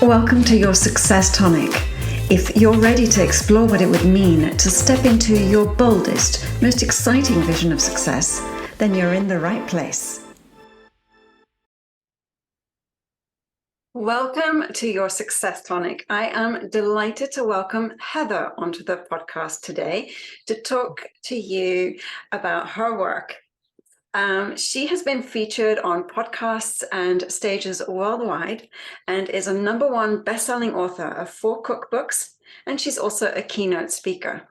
Welcome to your Success Tonic. If you're ready to explore what it would mean to step into your boldest, most exciting vision of success, then you're in the right place. Welcome to your Success Tonic. I am delighted to welcome Heather onto the podcast today to talk to you about her work. She has been featured on podcasts and stages worldwide and is a #1 best-selling author of 4 cookbooks, and she's also a keynote speaker.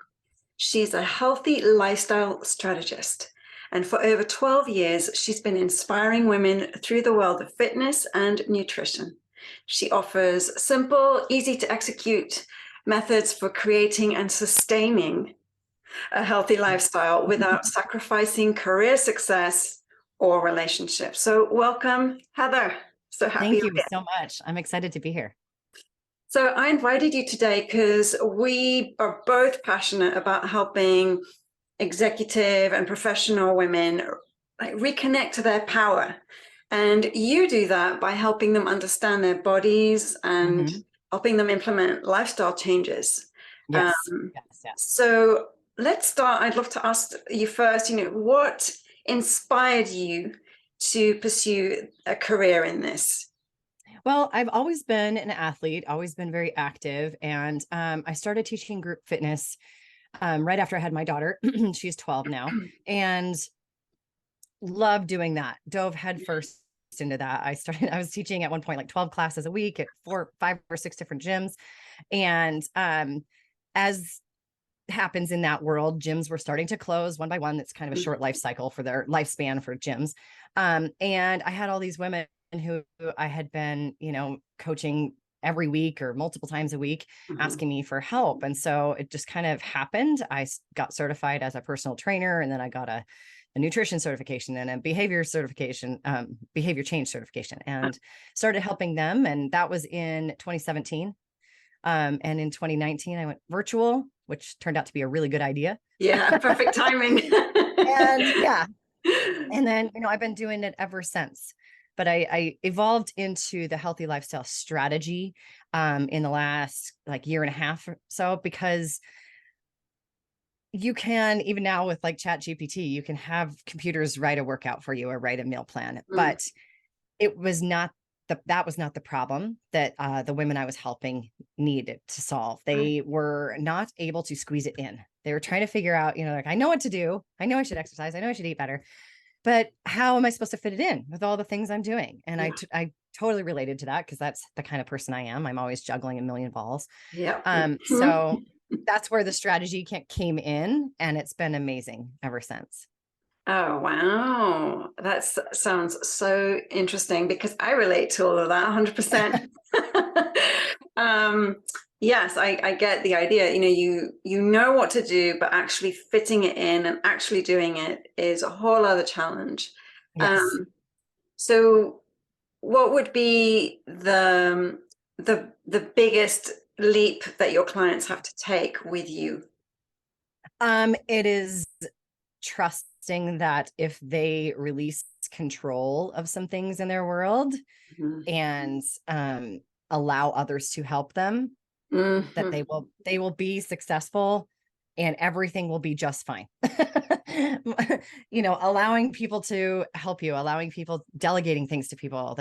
She's a healthy lifestyle strategist, and for over 12 years, she's been inspiring women through the world of fitness and nutrition. She offers simple, easy to execute methods for creating and sustaining a healthy lifestyle without sacrificing career success or relationships. So welcome, Heather. So happy. Thank you so much. I'm excited to be here. So I invited you today because we are both passionate about helping executive and professional women reconnect to their power. And you do that by helping them understand their bodies and helping them implement lifestyle changes. Yes. So let's start. I'd love to ask you first, what inspired you to pursue a career in this? Well, I've always been an athlete, always been very active. And I started teaching group fitness right after I had my daughter. She's 12 now and loved doing that. Dove headfirst into that. I was teaching at one point, like 12 classes a week at 4, 5 or 6 different gyms. And as happens in that world, gyms were starting to close one by one. That's kind of a short life cycle for their lifespan for gyms. And I had all these women who I had been, coaching every week or multiple times a week, asking me for help. And so it just kind of happened. I got certified as a personal trainer, and then I got a nutrition certification and a behavior change certification, and started helping them. And that was in 2017. And in 2019, I went virtual, which turned out to be a really good idea. Yeah, perfect timing. And then, I've been doing it ever since. But I evolved into the healthy lifestyle strategy in the last year and a half or so, because you can, even now with Chat GPT, you can have computers write a workout for you or write a meal plan. But it was not that was not the problem that the women I was helping needed to solve. They were not able to squeeze it in. They were trying to figure out, I know what to do. I know I should exercise. I know I should eat better, but how am I supposed to fit it in with all the things I'm doing? And I totally related to that, because that's the kind of person I am. I'm always juggling a million balls. Yeah. So that's where the strategy came in, and it's been amazing ever since. Oh, wow. That sounds so interesting, because I relate to all of that 100%. Yes, I get the idea. You know what to do, but actually fitting it in and actually doing it is a whole other challenge. Yes. So what would be the biggest leap that your clients have to take with you? It is trusting that if they release control of some things in their world and allow others to help them, that they will be successful and everything will be just fine. Allowing people to help you, allowing people, delegating things to people,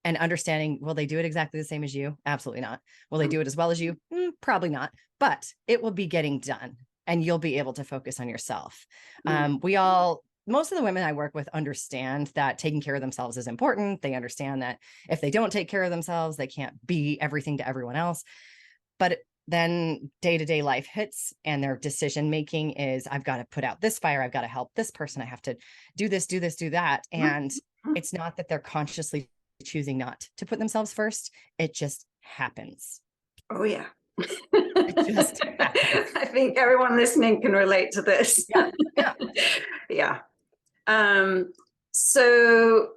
and understanding, will they do it exactly the same as you? Absolutely not. Will they do it as well as you? Probably not, but it will be getting done. And you'll be able to focus on yourself. Most of the women I work with understand that taking care of themselves is important. They understand that if they don't take care of themselves, they can't be everything to everyone else. But then day-to-day life hits, and their decision-making is, I've got to put out this fire. I've got to help this person. I have to do this, do that. And it's not that they're consciously choosing not to put themselves first. It just happens. Oh, yeah. I think everyone listening can relate to this. Yeah. So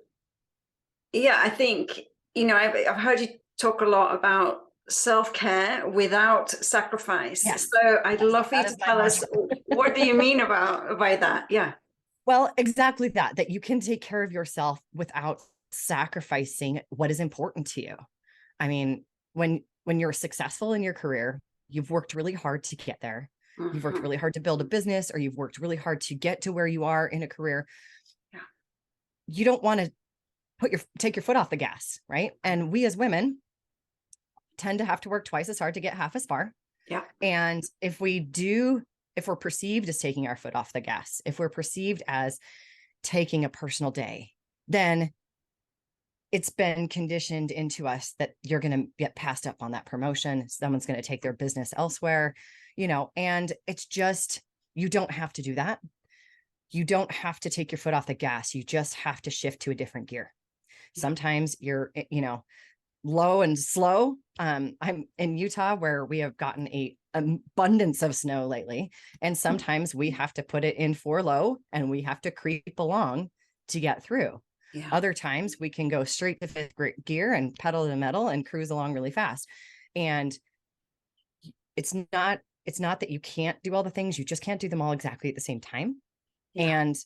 yeah, I think, I've heard you talk a lot about self-care without sacrifice. Yes. So I'd love for you to tell us, what do you mean by that? Yeah. Well, exactly that you can take care of yourself without sacrificing what is important to you. I mean, when you're successful in your career, you've worked really hard to get there. You've worked really hard to build a business, or you've worked really hard to get to where you are in a career. Yeah. You don't want to take your foot off the gas, right? And we as women tend to have to work twice as hard to get half as far. Yeah. And if we're perceived as taking our foot off the gas, if we're perceived as taking a personal day, then it's been conditioned into us that you're going to get passed up on that promotion. Someone's going to take their business elsewhere, and it's just, you don't have to do that. You don't have to take your foot off the gas. You just have to shift to a different gear. Sometimes you're, low and slow. I'm in Utah, where we have gotten an abundance of snow lately. And sometimes we have to put it in 4 low, and we have to creep along to get through. Yeah. Other times we can go straight to 5th gear and pedal to the metal and cruise along really fast. And it's not that you can't do all the things. You just can't do them all exactly at the same time. Yeah. And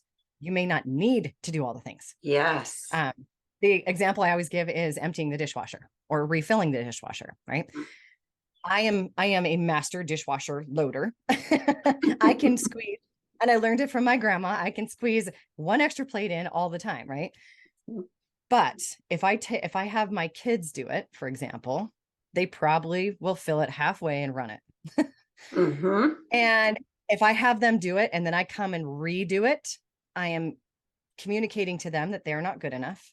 you may not need to do all the things. Yes. The example I always give is emptying the dishwasher or refilling the dishwasher, right? I am a master dishwasher loader. I can squeeze, and I learned it from my grandma. I can squeeze 1 extra plate in all the time, right? But if I have my kids do it, for example, they probably will fill it halfway and run it. And if I have them do it and then I come and redo it, I am communicating to them that they're not good enough,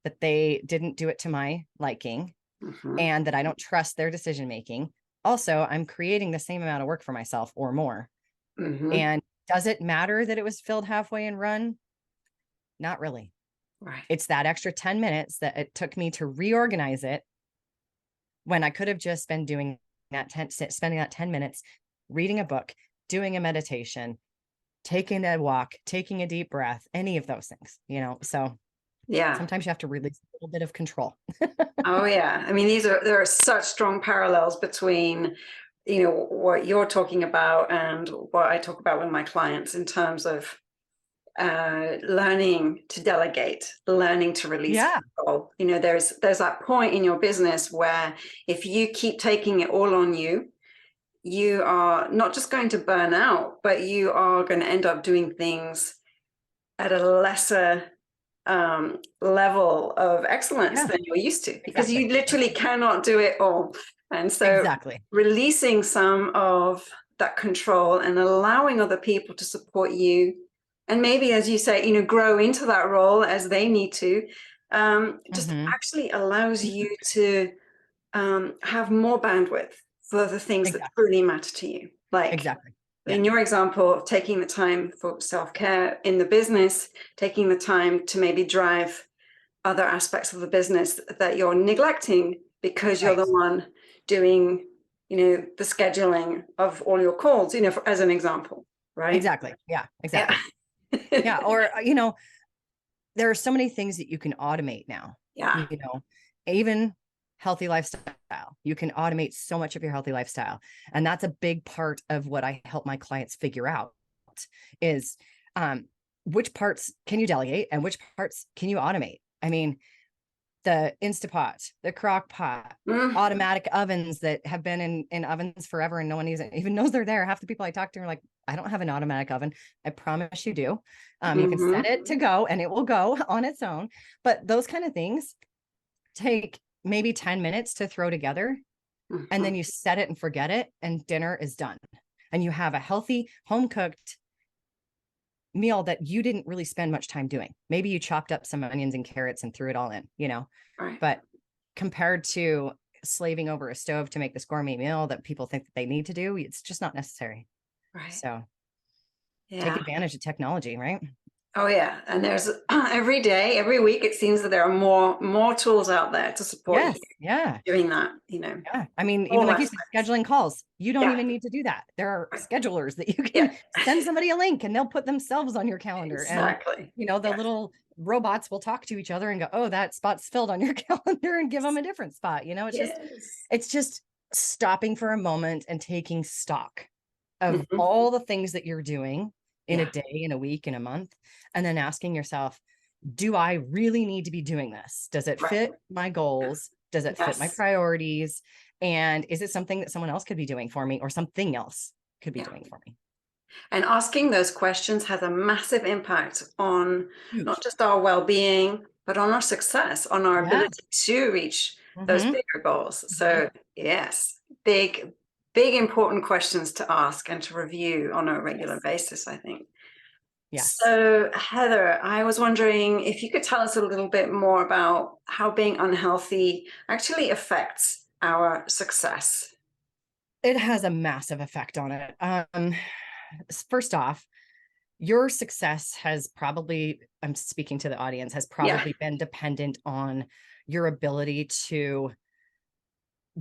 that they didn't do it to my liking, and that I don't trust their decision making. Also, I'm creating the same amount of work for myself or more. And does it matter that it was filled halfway and run? Not really. Right. It's that extra 10 minutes that it took me to reorganize it, when I could have just been doing spending that 10 minutes reading a book, doing a meditation, taking a walk, taking a deep breath, any of those things, so yeah, sometimes you have to release a little bit of control. Oh yeah. I mean, there are such strong parallels between, what you're talking about and what I talk about with my clients in terms of learning to delegate, learning to release control. There's that point in your business where if you keep taking it all on you, you are not just going to burn out, but you are going to end up doing things at a lesser level of excellence than you're used to, because you literally cannot do it all. And so releasing some of that control and allowing other people to support you, and maybe, as you say, grow into that role as they need to, just actually allows you to have more bandwidth for the things that truly matter to you. Like in your example of taking the time for self-care in the business, taking the time to maybe drive other aspects of the business that you're neglecting because you're the one doing, the scheduling of all your calls, as an example, right? Exactly. Yeah, exactly. Yeah. Or, there are so many things that you can automate now. Yeah. Even healthy lifestyle. You can automate so much of your healthy lifestyle. And that's a big part of what I help my clients figure out is which parts can you delegate and which parts can you automate? I mean, the Instapot, the crock pot, automatic ovens that have been in ovens forever and no one even knows they're there. Half the people I talk to are like, I don't have an automatic oven. I promise you do. You can set it to go and it will go on its own. But those kind of things take maybe 10 minutes to throw together. And then you set it and forget it, and dinner is done. And you have a healthy, home-cooked meal that you didn't really spend much time doing. Maybe you chopped up some onions and carrots and threw it all in, right. But compared to slaving over a stove to make this gourmet meal that people think that they need to do, it's just not necessary. Right. So take advantage of technology, right? Oh yeah. And there's every day, every week, it seems that there are more tools out there to support you. Yeah. Doing that, Yeah. I mean, even like you said, scheduling calls, you don't even need to do that. There are schedulers that you can send somebody a link and they'll put themselves on your calendar. Exactly. And, the little robots will talk to each other and go, oh, that spot's filled on your calendar, and give them a different spot. It's just stopping for a moment and taking stock of all the things that you're doing in a day, in a week, in a month, and then asking yourself, do I really need to be doing this? Does it Right. fit my goals? Does it fit my Yes. priorities? And is it something that someone else could be doing for me, or something else could be Yeah. doing for me? And asking those questions has a massive impact on not Huge. just our well-being, but on our success, on our Yeah. ability to reach those Mm-hmm. bigger goals. Mm-hmm. So yes, big, big important questions to ask and to review on a regular Yes. basis, I think. Yes. So Heather, I was wondering if you could tell us a little bit more about how being unhealthy actually affects our success. It has a massive effect on it. First off, your success has probably, I'm speaking to the audience, has Yeah. probably been dependent on your ability to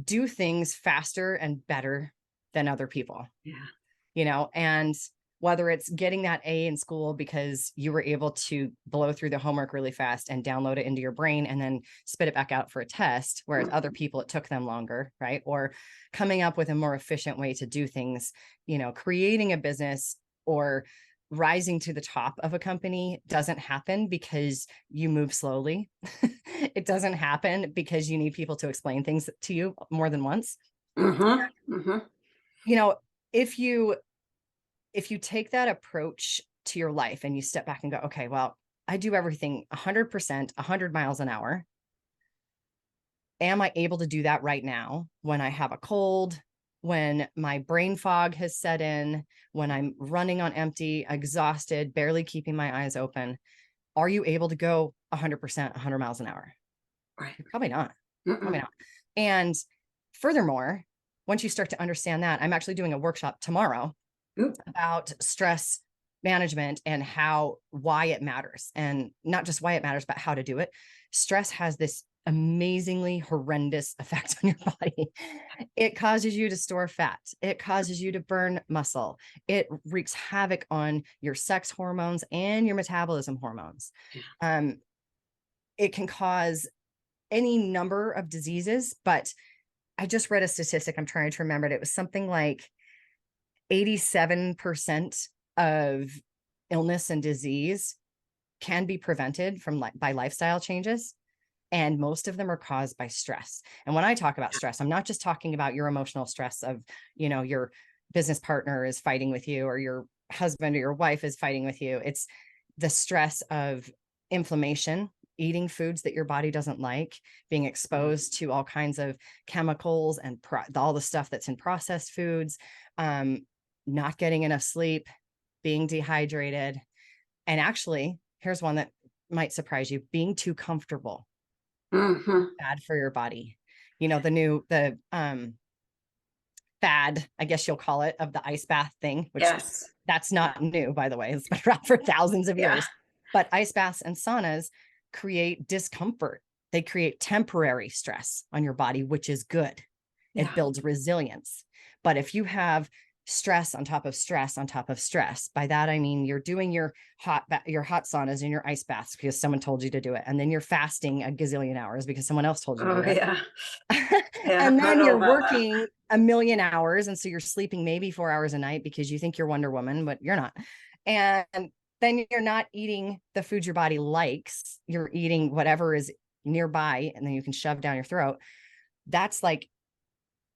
do things faster and better than other people, Yeah. and whether it's getting that A in school because you were able to blow through the homework really fast and download it into your brain and then spit it back out for a test, whereas other people, it took them longer, right? Or coming up with a more efficient way to do things, creating a business or rising to the top of a company doesn't happen because you move slowly. It doesn't happen because you need people to explain things to you more than once. Mm-hmm. Mm-hmm. You know, if you if you take that approach to your life and you step back and go, okay, well, I do everything 100%, 100 miles an hour. Am I able to do that right now when I have a cold, when my brain fog has set in, when I'm running on empty, exhausted, barely keeping my eyes open? Are you able to go 100%, 100 miles an hour? Right. Probably not. Probably Mm-mm. not. And furthermore, once you start to understand that, I'm actually doing a workshop tomorrow Ooh. about stress management and why it matters, and not just why it matters, but how to do it. Stress has this amazingly horrendous effect on your body. It causes you to store fat. It causes you to burn muscle. It wreaks havoc on your sex hormones and your metabolism hormones. Um, it can cause any number of diseases, but I just read a statistic. I'm trying to remember it. It was something like 87% of illness and disease can be prevented by lifestyle changes. And most of them are caused by stress. And when I talk about stress, I'm not just talking about your emotional stress of, your business partner is fighting with you or your husband or your wife is fighting with you. It's the stress of inflammation, eating foods that your body doesn't like, being exposed to all kinds of chemicals and all the stuff that's in processed foods, not getting enough sleep, being dehydrated. And actually, here's one that might surprise you: being too comfortable, Mm-hmm. bad for your body. The fad, I guess you'll call it, of the ice bath thing, which Yes. that's not new, by the way. It's been around for thousands of Yeah. years. But ice baths and saunas create discomfort. They create temporary stress on your body, which is good. It Yeah. builds resilience. But if you have stress on top of stress on top of stress, by that I mean you're doing your hot saunas and your ice baths because someone told you to do it, and then you're fasting a gazillion hours because someone else told you to Oh do it. yeah. Yeah. And I then know you're about that. working a million hours, and so you're sleeping maybe 4 hours a night because you think you're Wonder Woman, but you're not. And then you're not eating the food your body likes. You're eating whatever is nearby, and then you can shove down your throat. That's like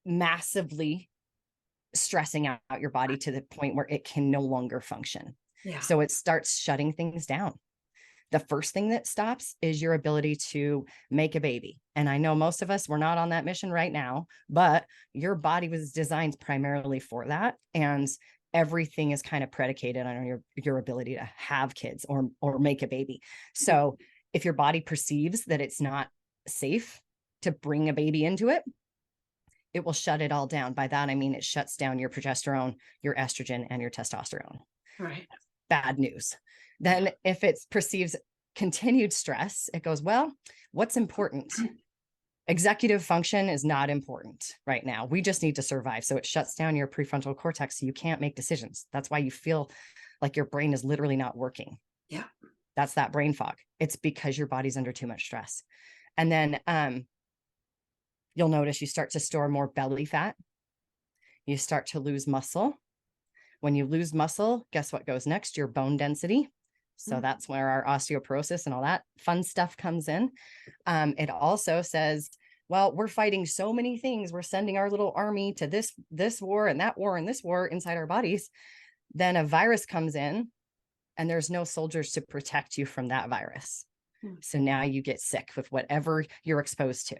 massively stressing out your body to the point where it can no longer function. Yeah. So it starts shutting things down. The first thing that stops is your ability to make a baby. And I know most of us, we're not on that mission right now, but your body was designed primarily for that. And everything is kind of predicated on your ability to have kids or make a baby. So if your body perceives that it's not safe to bring a baby into it, it will shut it all down. By that, I mean, it shuts down your progesterone, your estrogen, and your testosterone. Right. Bad news. Then if it perceives continued stress, it goes, well, what's important? Executive function is not important right now. We just need to survive. So it shuts down your prefrontal cortex. So you can't make decisions. That's why you feel like your brain is literally not working. Yeah. That's that brain fog. It's because your body's under too much stress. And then you'll notice you start to store more belly fat. You start to lose muscle. When you lose muscle, guess what goes next? Your bone density. So that's where our osteoporosis and all that fun stuff comes in. It also says, well, we're fighting so many things. We're sending our little army to this war and that war and this war inside our bodies. Then a virus comes in and there's no soldiers to protect you from that virus. So now you get sick with whatever you're exposed to,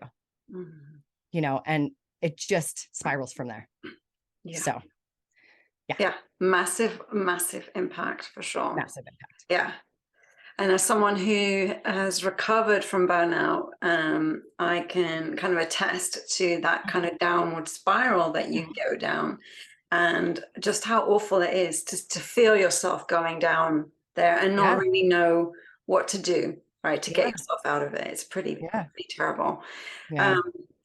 and it just spirals from there. Yeah. So, yeah, massive impact for sure. Massive impact. Yeah. And as someone who has recovered from burnout, I can kind of attest to that kind of downward spiral that you go down, and just how awful it is to feel yourself going down there and not really know what to do, right, to get yourself out of it. It's pretty terrible. Yeah.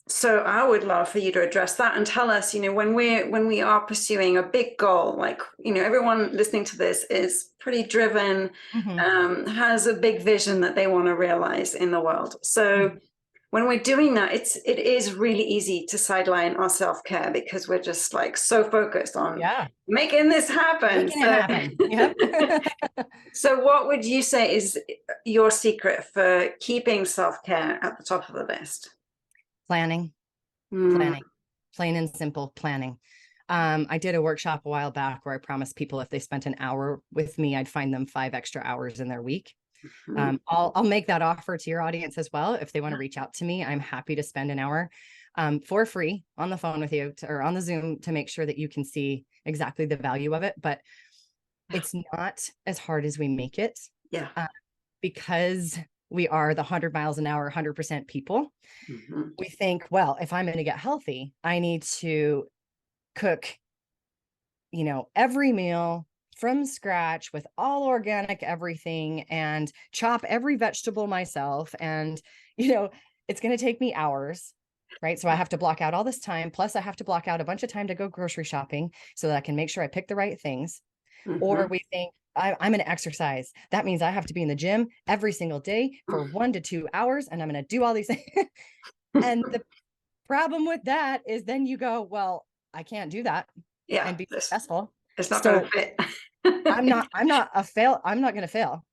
So I would love for you to address that and tell us, when we are pursuing a big goal, like, everyone listening to this is pretty driven, has a big vision that they want to realize in the world. So when we're doing that, it is really easy to sideline our self-care because we're just like so focused on making this happen. Making it happen. Yep. So what would you say is your secret for keeping self-care at the top of the list? Planning, plain and simple planning. I did a workshop a while back where I promised people if they spent an hour with me, I'd find them 5 extra hours in their week. I'll make that offer to your audience as well. If they want to reach out to me, I'm happy to spend an hour for free on the phone with you or on the Zoom to make sure that you can see exactly the value of it. But it's not as hard as we make it. Because we are the 100 miles an hour, 100% people. We think, well, if I'm going to get healthy, I need to cook, every meal from scratch with all organic everything and chop every vegetable myself. And, it's going to take me hours, right? So I have to block out all this time. Plus I have to block out a bunch of time to go grocery shopping so that I can make sure I pick the right things. Or we think, I'm going to exercise. That means I have to be in the gym every single day for 1 to 2 hours. And I'm going to do all these things. And the problem with that is then you go, well, I can't do that and be successful. It's not going to fit. I'm not going to fail.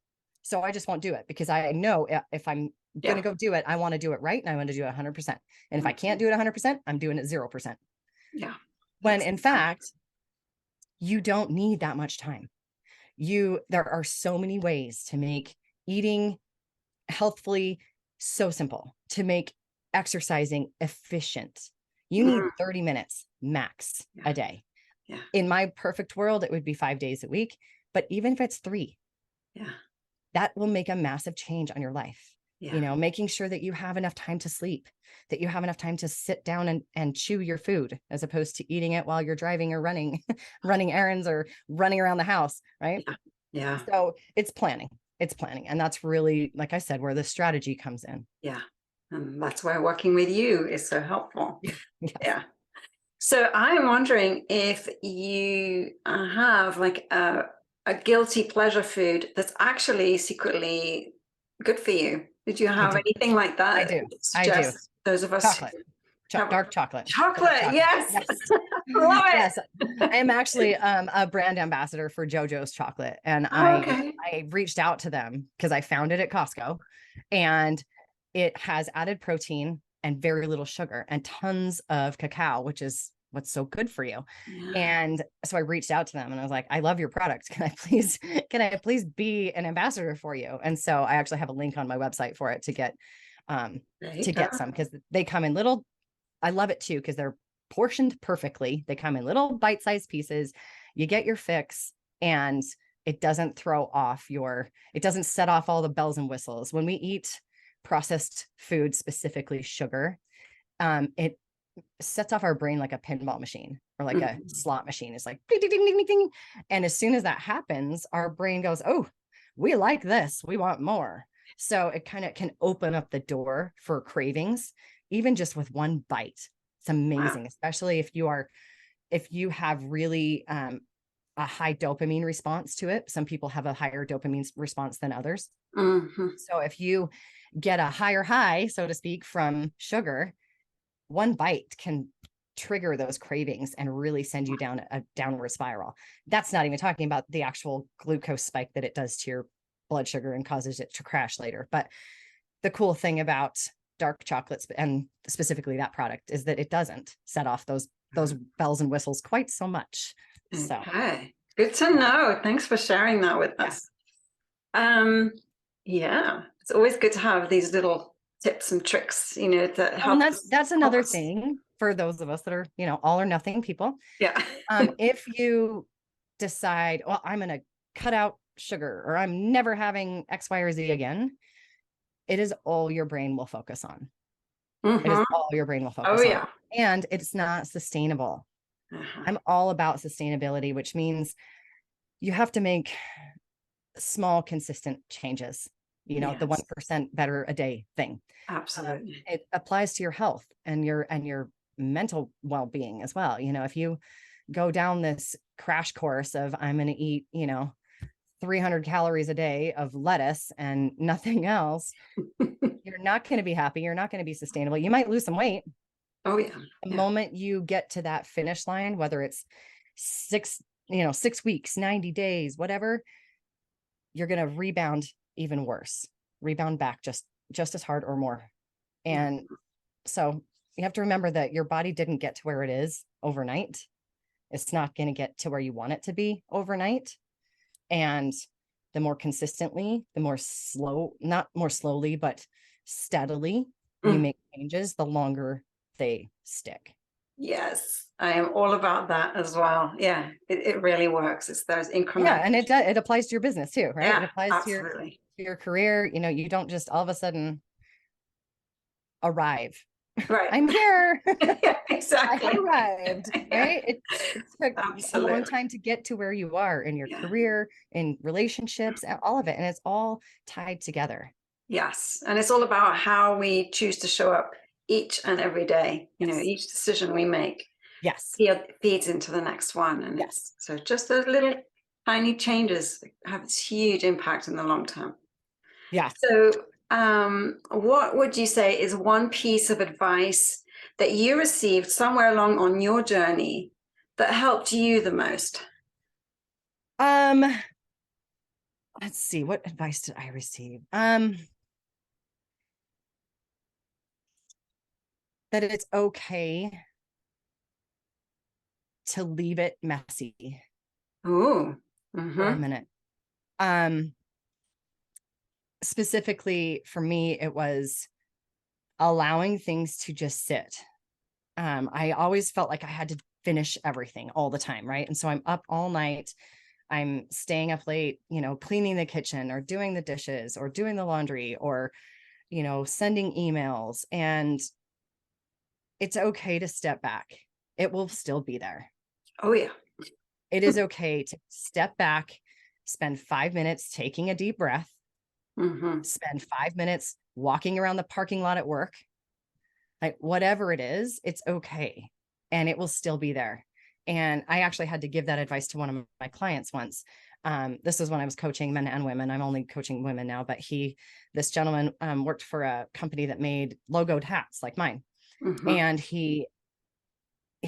So I just won't do it because I know if I'm going to go do it, I want to do it right. And I want to do it 100%. And if I can't do it 100%, I'm doing it 0%. Yeah. When in fact, you don't need that much time. There are so many ways to make eating healthfully so simple, to make exercising efficient. You need 30 minutes max a day. In my perfect world, it would be 5 days a week, but even if it's 3, that will make a massive change on your life. Making sure that you have enough time to sleep, that you have enough time to sit down and chew your food as opposed to eating it while you're driving or running errands or running around the house. Right. Yeah. So it's planning. And that's really, like I said, where the strategy comes in. Yeah. And that's why working with you is so helpful. Yeah. So I'm wondering if you have like a guilty pleasure food that's actually secretly good for you. Did you have anything like that? I do. Those of us. Dark chocolate. Chocolate, yes. Love it. Yes, I am actually a brand ambassador for JoJo's chocolate, and I reached out to them because I found it at Costco, and it has added protein and very little sugar and tons of cacao, which is what's so good for you. And so I reached out to them and I was like, I love your product. Can I please be an ambassador for you? And so I actually have a link on my website for it to get some, because they come in little, I love it too, because they're portioned perfectly. They come in little bite-sized pieces. You get your fix and it doesn't it doesn't set off all the bells and whistles. When we eat processed food, specifically sugar, it sets off our brain like a pinball machine or like a slot machine. It's like ding, ding, ding, ding, ding. And as soon as that happens, our brain goes, oh, we like this, we want more. So it kind of can open up the door for cravings, even just with one bite. It's amazing, especially if you have really a high dopamine response to it. Some people have a higher dopamine response than others. So if you get a higher high, so to speak, from sugar, one bite can trigger those cravings and really send you down a downward spiral. That's not even talking about the actual glucose spike that it does to blood sugar and causes it to crash later. But the cool thing about dark chocolates, and specifically that product, is that it doesn't set off those bells and whistles quite so much. So okay, good to know. Thanks for sharing that with us. Yeah, it's always good to have these little tips and tricks, you know, that help. And that's another thing for those of us that are, you know, all or nothing people. Yeah. If you decide, well, I'm going to cut out sugar, or I'm never having X, Y, or Z again, it is all your brain will focus on. It is all your brain will focus on. And it's not sustainable. I'm all about sustainability, which means you have to make small, consistent changes, you know, the 1% better a day thing. Absolutely. It applies to your health and your mental well-being as well. You know, if you go down this crash course of, I'm going to eat, you know, 300 calories a day of lettuce and nothing else, you're not going to be happy. You're not going to be sustainable. You might lose some weight. Oh yeah. The moment you get to that finish line, whether it's 6 weeks, 90 days, whatever, you're going to rebound even worse, rebound back just as hard or more. And so you have to remember that your body didn't get to where it is overnight. It's not going to get to where you want it to be overnight. And the more consistently, the more not more slowly, but steadily you make changes, the longer they stick. Yes, I am all about that as well. Yeah, it really works. It's those incremental. Yeah, and it applies to your business too, right? Yeah, it applies absolutely. to your career. You know, you don't just all of a sudden arrive. Right. I'm here. Yeah, exactly. I arrived, right? It took a long Absolutely. time to get to where you are in your career, in relationships, and all of it. And it's all tied together. Yes. And it's all about how we choose to show up each and every day. You know, each decision we make feeds into the next one. And so just those little tiny changes have this huge impact in the long term. Yeah. So what would you say is one piece of advice that you received somewhere along on your journey that helped you the most? Let's see, what advice did I receive? That it's okay to leave it messy for a minute. Specifically for me, it was allowing things to just sit. I always felt like I had to finish everything all the time, right? And so I'm up all night, I'm staying up late, you know, cleaning the kitchen or doing the dishes or doing the laundry or, you know, sending emails. And it's okay to step back. It will still be there. Oh yeah. It is okay to step back, spend 5 minutes taking a deep breath, spend 5 minutes walking around the parking lot at work, like whatever it is, it's okay. And it will still be there. And I actually had to give that advice to one of my clients once. This was when I was coaching men and women. I'm only coaching women now, but this gentleman worked for a company that made logoed hats like mine. And he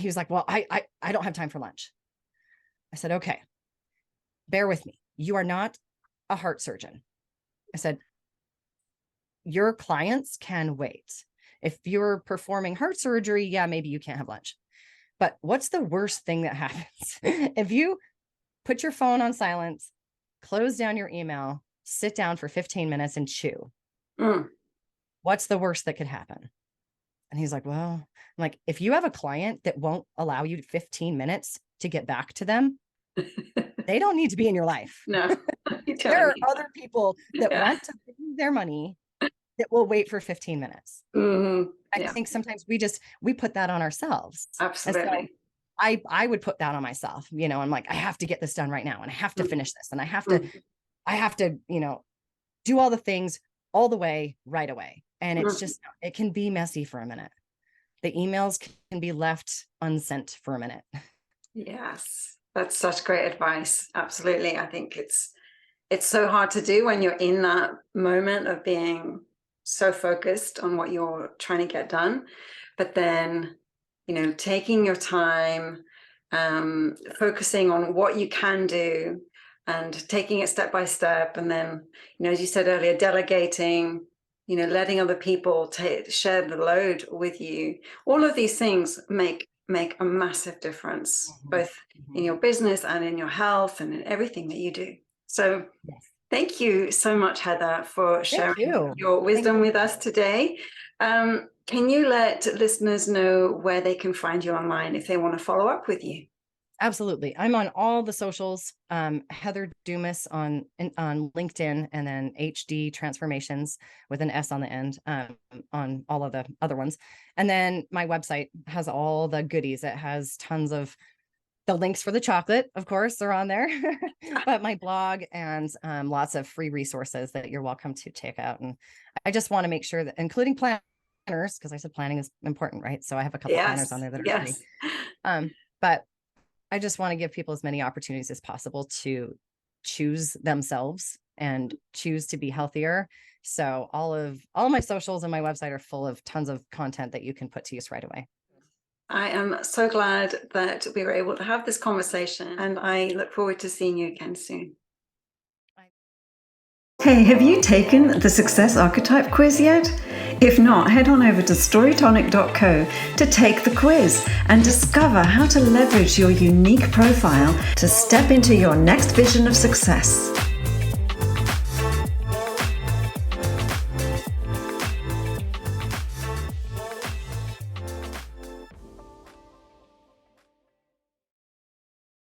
was like, well, I don't have time for lunch. I said, okay, bear with me. You are not a heart surgeon. I said, your clients can wait. If you're performing heart surgery, yeah, maybe you can't have lunch. But what's the worst thing that happens? If you put your phone on silent, close down your email, sit down for 15 minutes and chew, what's the worst that could happen? And he's like, well, I'm like, if you have a client that won't allow you 15 minutes to get back to them, they don't need to be in your life. No, there are other people that want to pay their money that will wait for 15 minutes. I think sometimes we put that on ourselves. Absolutely. So I would put that on myself, you know, I'm like, I have to get this done right now. And I have to finish this. And I have to, you know, do all the things all the way right away. And it's just, it can be messy for a minute. The emails can be left unsent for a minute. Yes, that's such great advice. Absolutely. I think it's so hard to do when you're in that moment of being so focused on what you're trying to get done. But then, you know, taking your time, focusing on what you can do, and taking it step by step. And then, as you said earlier, delegating, letting other people share the load with you. All of these things make a massive difference, both in your business and in your health and in everything that you do. So thank you so much, Heather, for sharing your wisdom with us today. Can you let listeners know where they can find you online if they want to follow up with you? Absolutely. I'm on all the socials, Heather Dumas on LinkedIn, and then HD Transformations with an S on the end on all of the other ones. And then my website has all the goodies. It has tons of the links for the chocolate, of course, they're on there, but my blog and lots of free resources that you're welcome to check out. And I just want to make sure that, including planners, because I said planning is important, right? So I have a couple planners on there that are free. But I just want to give people as many opportunities as possible to choose themselves and choose to be healthier. So all of my socials and my website are full of tons of content that you can put to use right away. I am so glad that we were able to have this conversation, and I look forward to seeing you again soon. Hey, have you taken the Success Archetype quiz yet? If not, head on over to storytonic.co to take the quiz and discover how to leverage your unique profile to step into your next vision of success.